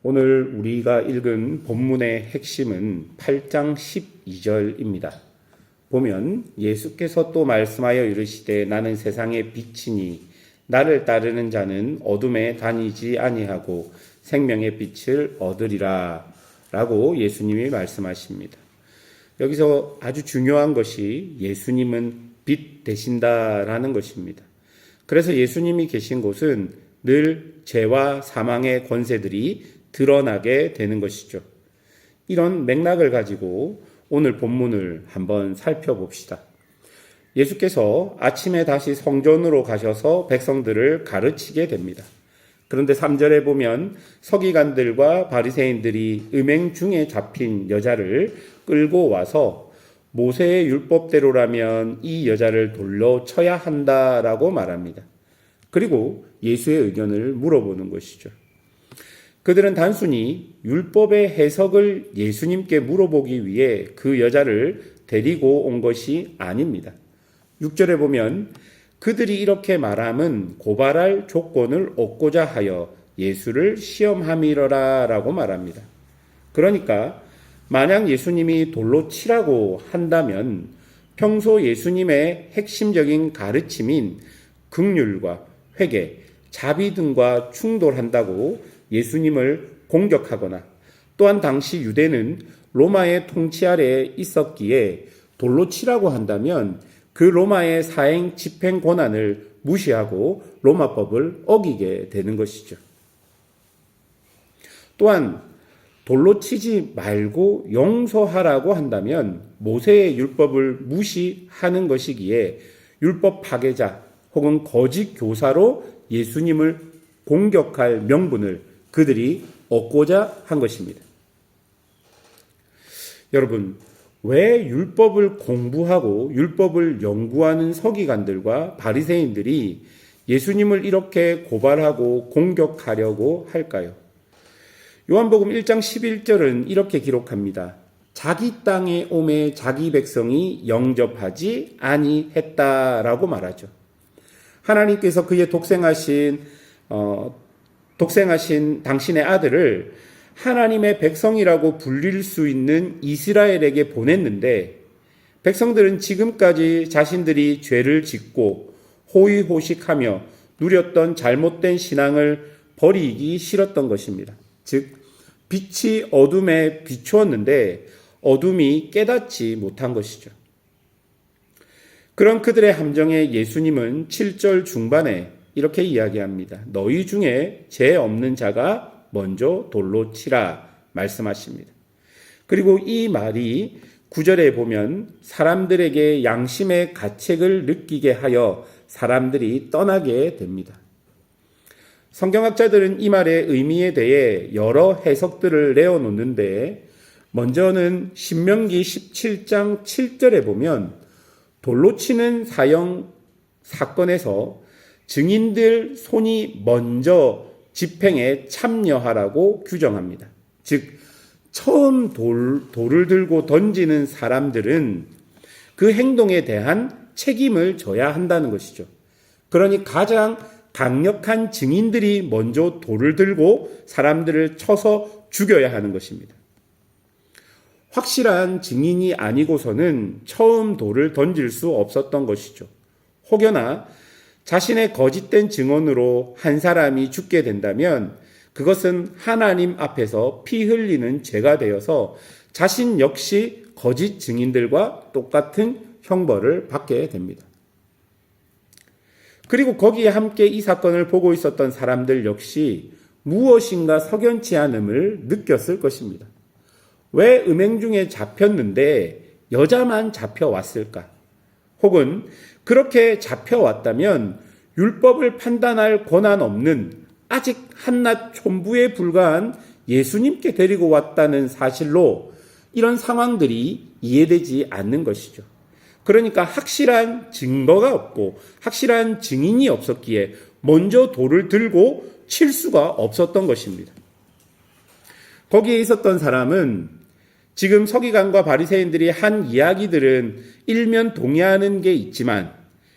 오늘 우리가 읽은 본문의 핵심은 8장 12절입니다. 보면 예수께서 또 말씀하여 이르시되 나는 세상의 빛이니 나를 따르는 자는 어둠에 다니지 아니하고 생명의 빛을 얻으리라 라고 예수님이 말씀하십니다. 여기서 아주 중요한 것이 예수님은 빛 되신다라는 것입니다. 그래서 예수님이 계신 곳은 늘 죄와 사망의 권세들이 드러나게 되는 것이죠. 이런 맥락을 가지고 오늘 본문을 한번 살펴봅시다. 예수께서 아침에 다시 성전으로 가셔서 백성들을 가르치게 됩니다. 그런데 3절에 보면 서기관들과 바리새인들이 음행 중에 잡힌 여자를 끌고 와서 모세의 율법대로라면 이 여자를 돌로 쳐야 한다라고 말합니다. 그리고 예수의 의견을 물어보는 것이죠. 그들은 단순히 율법의 해석을 예수님께 물어보기 위해 그 여자를 데리고 온 것이 아닙니다. 6절에 보면 그들이 이렇게 말함은 고발할 조건을 얻고자 하여 예수를 시험함이러라 라고 말합니다. 그러니까 만약 예수님이 돌로 치라고 한다면 평소 예수님의 핵심적인 가르침인 긍휼과 회개, 자비 등과 충돌한다고 예수님을 공격하거나 또한 당시 유대는 로마의 통치 아래에 있었기에 돌로 치라고 한다면 그 로마의 사행 집행 권한을 무시하고 로마법을 어기게 되는 것이죠. 또한 돌로 치지 말고 용서하라고 한다면 모세의 율법을 무시하는 것이기에 율법 파괴자 혹은 거짓 교사로 예수님을 공격할 명분을 그들이 얻고자 한 것입니다. 여러분, 왜 율법을 공부하고 율법을 연구하는 서기관들과 바리새인들이 예수님을 이렇게 고발하고 공격하려고 할까요? 요한복음 1장 11절은 이렇게 기록합니다. 자기 땅에 오매 자기 백성이 영접하지 아니했다라고 말하죠. 하나님께서 그의 독생하신 당신의 아들을 하나님의 백성이라고 불릴 수 있는 이스라엘에게 보냈는데 백성들은 지금까지 자신들이 죄를 짓고 호의호식하며 누렸던 잘못된 신앙을 버리기 싫었던 것입니다. 즉 빛이 어둠에 비추었는데 어둠이 깨닫지 못한 것이죠. 그런 그들의 함정에 예수님은 7절 중반에 이렇게 이야기합니다. 너희 중에 죄 없는 자가 먼저 돌로 치라 말씀하십니다. 그리고 이 말이 9절에 보면 사람들에게 양심의 가책을 느끼게 하여 사람들이 떠나게 됩니다. 성경학자들은 이 말의 의미에 대해 여러 해석들을 내어놓는데 먼저는 신명기 17장 7절에 보면 돌로 치는 사건에서 증인들 손이 먼저 집행에 참여하라고 규정합니다. 즉 처음 돌을 들고 던지는 사람들은 그 행동에 대한 책임을 져야 한다는 것이죠. 그러니 가장 강력한 증인들이 먼저 돌을 들고 사람들을 쳐서 죽여야 하는 것입니다. 확실한 증인이 아니고서는 처음 돌을 던질 수 없었던 것이죠. 혹여나 자신의 거짓된 증언으로 한 사람이 죽게 된다면 그것은 하나님 앞에서 피 흘리는 죄가 되어서 자신 역시 거짓 증인들과 똑같은 형벌을 받게 됩니다. 그리고 거기에 함께 이 사건을 보고 있었던 사람들 역시 무엇인가 석연치 않음을 느꼈을 것입니다. 왜 음행 중에 잡혔는데 여자만 잡혀왔을까? 혹은 그렇게 잡혀왔다면 율법을 판단할 권한 없는 아직 한낱 촌부에 불과한 예수님께 데리고 왔다는 사실로 이런 상황들이 이해되지 않는 것이죠. 그러니까 확실한 증거가 없고 확실한 증인이 없었기에 먼저 돌을 들고 칠 수가 없었던 것입니다. 거기에 있었던 사람은 지금 서기관과 바리새인들이 한 이야기들은 일면 동의하는 게 있지만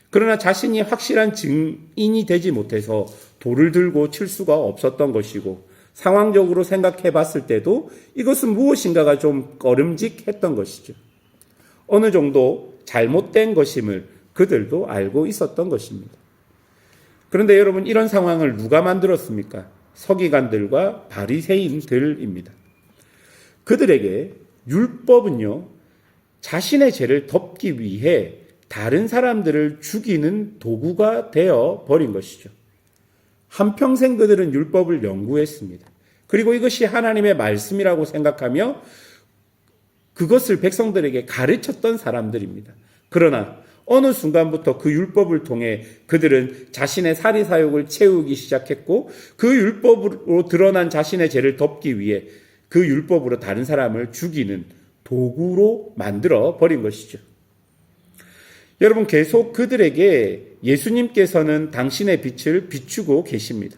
그러나 자신이 확실한 증인이 되지 못해서 돌을 들고 칠 수가 없었던 것이고 상황적으로 생각해 봤을 때도 이것은 무엇인가가 좀 꺼림직했던 것이죠. 어느 정도 잘못된 것임을 그들도 알고 있었던 것입니다. 그런데 여러분, 이런 상황을 누가 만들었습니까? 서기관들과 바리새인들입니다. 그들에게 율법은요, 자신의 죄를 덮기 위해 다른 사람들을 죽이는 도구가 되어 버린 것이죠. 한평생 그들은 율법을 연구했습니다. 그리고 이것이 하나님의 말씀이라고 생각하며 그것을 백성들에게 가르쳤던 사람들입니다. 그러나 어느 순간부터 그 율법을 통해 그들은 자신의 사리사욕을 채우기 시작했고, 그 율법으로 드러난 자신의 죄를 덮기 위해 그 율법으로 다른 사람을 죽이는 도구로 만들어 버린 것이죠. 여러분, 계속 그들에게 예수님께서는 당신의 빛을 비추고 계십니다.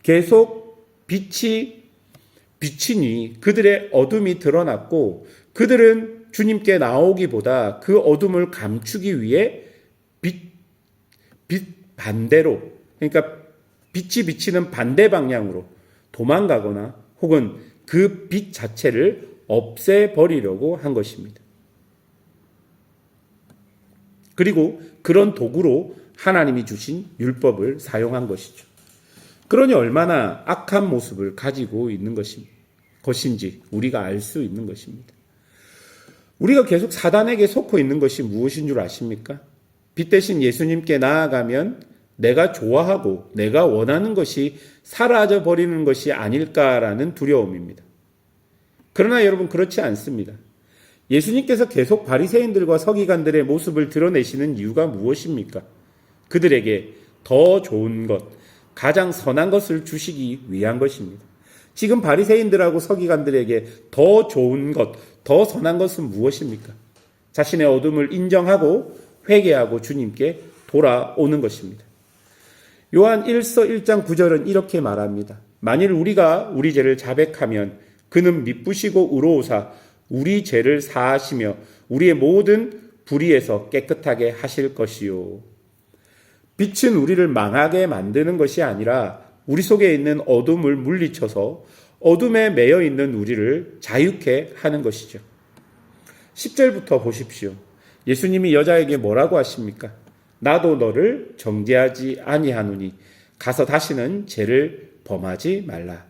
계속 빛이 비치니 그들의 어둠이 드러났고, 그들은 주님께 나오기보다 그 어둠을 감추기 위해 빛 반대로, 그러니까 빛이 비치는 반대 방향으로 도망가거나 혹은 그 빛 자체를 없애버리려고 한 것입니다. 그리고 그런 도구로 하나님이 주신 율법을 사용한 것이죠. 그러니 얼마나 악한 모습을 가지고 있는 것인지 우리가 알 수 있는 것입니다. 우리가 계속 사단에게 속고 있는 것이 무엇인 줄 아십니까? 빛 대신 예수님께 나아가면 내가 좋아하고 내가 원하는 것이 사라져 버리는 것이 아닐까라는 두려움입니다. 그러나 여러분, 그렇지 않습니다. 예수님께서 계속 바리새인들과 서기관들의 모습을 드러내시는 이유가 무엇입니까? 그들에게 더 좋은 것, 가장 선한 것을 주시기 위한 것입니다. 지금 바리새인들하고 서기관들에게 더 좋은 것, 더 선한 것은 무엇입니까? 자신의 어둠을 인정하고 회개하고 주님께 돌아오는 것입니다. 요한 1서 1장 9절은 이렇게 말합니다. 만일 우리가 우리 죄를 자백하면 그는 미쁘시고 의로우사 우리 죄를 사하시며 우리의 모든 불의에서 깨끗하게 하실 것이요. 빛은 우리를 망하게 만드는 것이 아니라 우리 속에 있는 어둠을 물리쳐서 어둠에 매여 있는 우리를 자유케 하는 것이죠. 10절부터 보십시오. 예수님이 여자에게 뭐라고 하십니까? 나도 너를 정죄하지 아니하노니 가서 다시는 죄를 범하지 말라.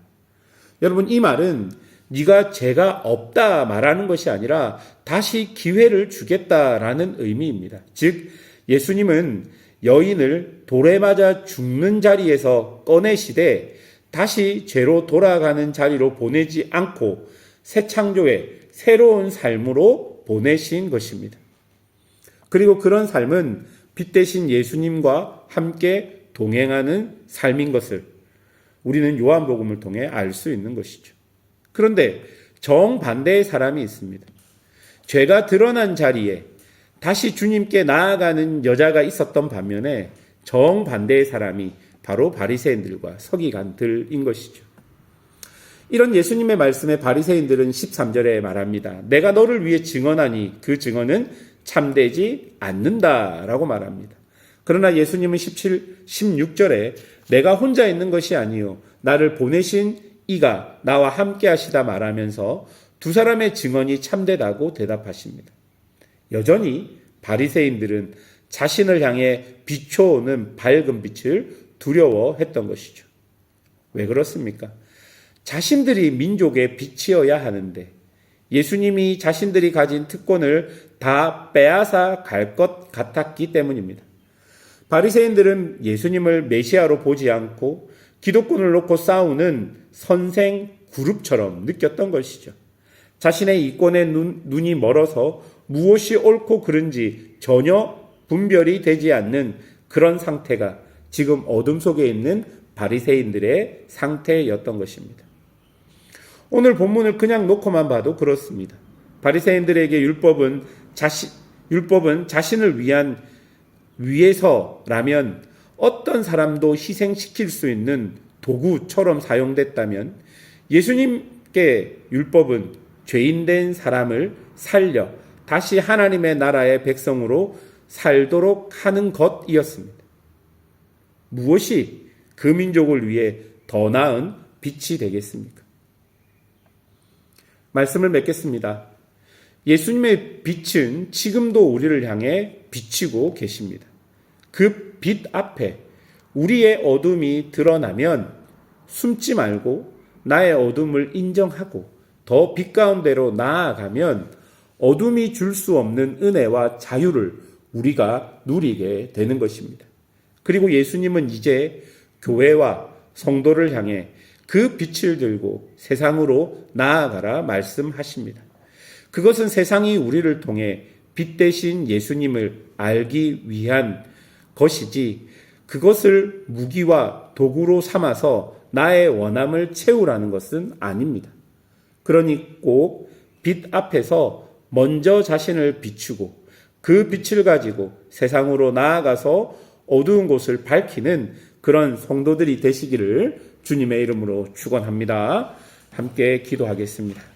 여러분, 이 말은 네가 죄가 없다 말하는 것이 아니라 다시 기회를 주겠다라는 의미입니다. 즉, 예수님은 여인을 돌에 맞아 죽는 자리에서 꺼내시되 다시 죄로 돌아가는 자리로 보내지 않고 새 창조의 새로운 삶으로 보내신 것입니다. 그리고 그런 삶은 빛 대신 예수님과 함께 동행하는 삶인 것을 우리는 요한복음을 통해 알 수 있는 것이죠. 그런데 정반대의 사람이 있습니다. 죄가 드러난 자리에 다시 주님께 나아가는 여자가 있었던 반면에 정반대의 사람이 바로 바리새인들과 서기관들인 것이죠. 이런 예수님의 말씀에 바리새인들은 13절에 말합니다. 내가 너를 위해 증언하니 그 증언은 참되지 않는다라고 말합니다. 그러나 예수님은 16절에 내가 혼자 있는 것이 아니요 나를 보내신 이가 나와 함께 하시다 말하면서 두 사람의 증언이 참되다고 대답하십니다. 여전히 바리새인들은 자신을 향해 비춰오는 밝은 빛을 두려워했던 것이죠. 왜 그렇습니까? 자신들이 민족의 빛이어야 하는데 예수님이 자신들이 가진 특권을 다 빼앗아 갈 것 같았기 때문입니다. 바리새인들은 예수님을 메시아로 보지 않고 기득권을 놓고 싸우는 선생 그룹처럼 느꼈던 것이죠. 자신의 이권에 눈이 멀어서 무엇이 옳고 그른지 전혀 분별이 되지 않는 그런 상태가 지금 어둠 속에 있는 바리새인들의 상태였던 것입니다. 오늘 본문을 그냥 놓고만 봐도 그렇습니다. 바리새인들에게 율법은 자신을 위해서라면 어떤 사람도 희생시킬 수 있는 도구처럼 사용됐다면 예수님께 율법은 죄인된 사람을 살려 다시 하나님의 나라의 백성으로 살도록 하는 것이었습니다. 무엇이 그 민족을 위해 더 나은 빛이 되겠습니까? 말씀을 맺겠습니다. 예수님의 빛은 지금도 우리를 향해 비치고 계십니다. 그 빛 앞에 우리의 어둠이 드러나면 숨지 말고 나의 어둠을 인정하고 더 빛 가운데로 나아가면 어둠이 줄 수 없는 은혜와 자유를 우리가 누리게 되는 것입니다. 그리고 예수님은 이제 교회와 성도를 향해 그 빛을 들고 세상으로 나아가라 말씀하십니다. 그것은 세상이 우리를 통해 빛 대신 예수님을 알기 위한 것이지 그것을 무기와 도구로 삼아서 나의 원함을 채우라는 것은 아닙니다. 그러니 꼭 빛 앞에서 먼저 자신을 비추고 그 빛을 가지고 세상으로 나아가서 어두운 곳을 밝히는 그런 성도들이 되시기를 주님의 이름으로 축원합니다. 함께 기도하겠습니다.